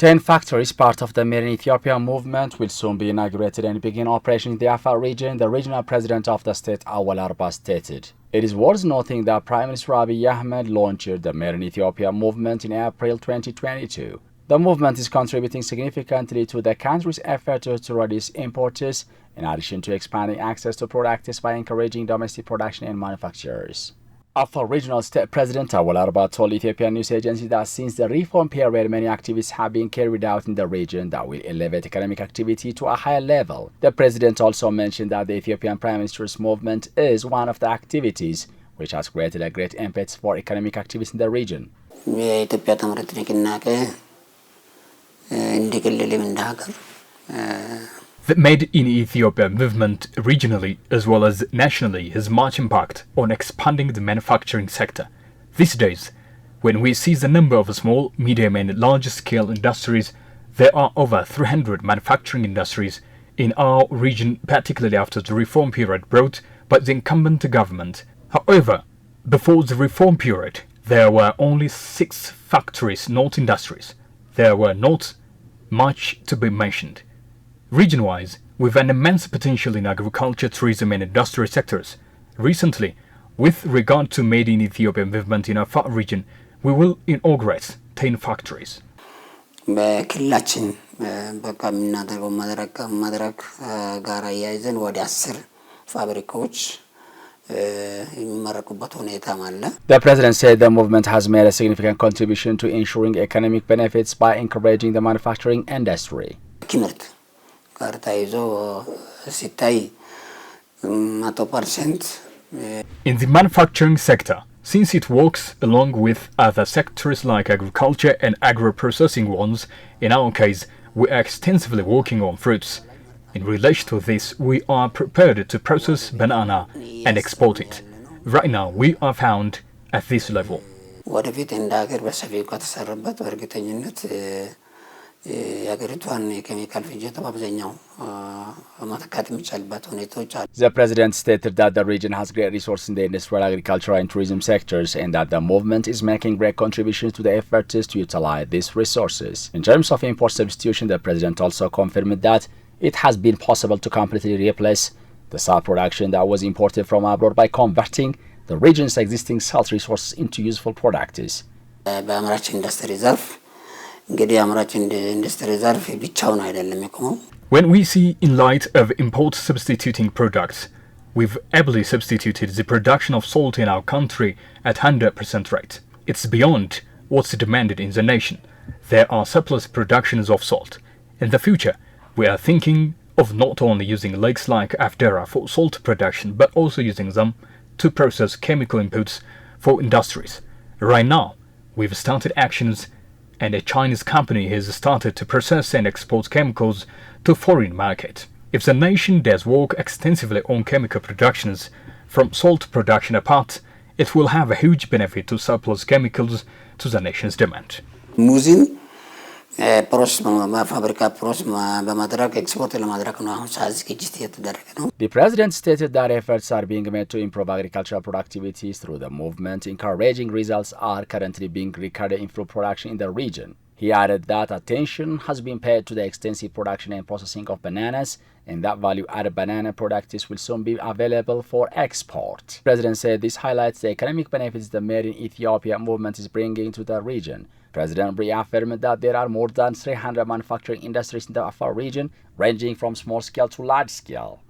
10 factories, part of the Made in Ethiopia movement, will soon be inaugurated and begin operation in the Afar region, the regional president of the state, Awol Arba, stated. It is worth noting that Prime Minister Abiy Ahmed launched the Made in Ethiopia movement in April 2022. The movement is contributing significantly to the country's effort to reduce imports, in addition to expanding access to products by encouraging domestic production and manufacturers. Afar Regional State President Awol Arba told Ethiopian news agency that since the reform period, many activities have been carried out in the region that will elevate economic activity to a higher level. The president also mentioned that the Ethiopian Prime Minister's movement is one of the activities which has created a great impetus for economic activities in the region. The Made in Ethiopia movement regionally as well as nationally has much impact on expanding the manufacturing sector. These days, when we see the number of small, medium and large-scale industries, there are over 300 manufacturing industries in our region, particularly after the reform period brought by the incumbent government. However, before the reform period, there were only 6 factories, not industries. There were not much to be mentioned. Region-wise, with an immense potential in agriculture, tourism and industry sectors. Recently, with regard to Made in Ethiopia movement in Afar region, we will inaugurate 10 factories. The president said the movement has made a significant contribution to ensuring economic benefits by encouraging the manufacturing industry. In the manufacturing sector, since it works along with other sectors like agriculture and agro-processing ones, in our case, we are extensively working on fruits. In relation to this, we are prepared to process banana and export it. Right now, we are found at this level. The president stated that the region has great resources in the industrial, agricultural and tourism sectors and that the movement is making great contributions to the efforts to utilize these resources. In terms of import substitution, the president also confirmed that it has been possible to completely replace the salt production that was imported from abroad by converting the region's existing salt resources into useful products. When we see in light of import substituting products, we've ably substituted the production of salt in our country at 100% rate. It's beyond what's demanded in the nation. There are surplus productions of salt. In the future, we are thinking of not only using lakes like Afdera for salt production, but also using them to process chemical inputs for industries. Right now, we've started actions and a Chinese company has started to process and export chemicals to foreign market. If the nation does work extensively on chemical productions from salt production apart, it will have a huge benefit to surplus chemicals to the nation's demand. The president stated that efforts are being made to improve agricultural productivity through the movement. Encouraging results are currently being recorded in fruit production in the region. He added that attention has been paid to the extensive production and processing of bananas and that value-added banana products will soon be available for export. The president said this highlights the economic benefits the Made in Ethiopia movement is bringing to the region. The president reaffirmed that there are more than 300 manufacturing industries in the Afar region, ranging from small scale to large scale.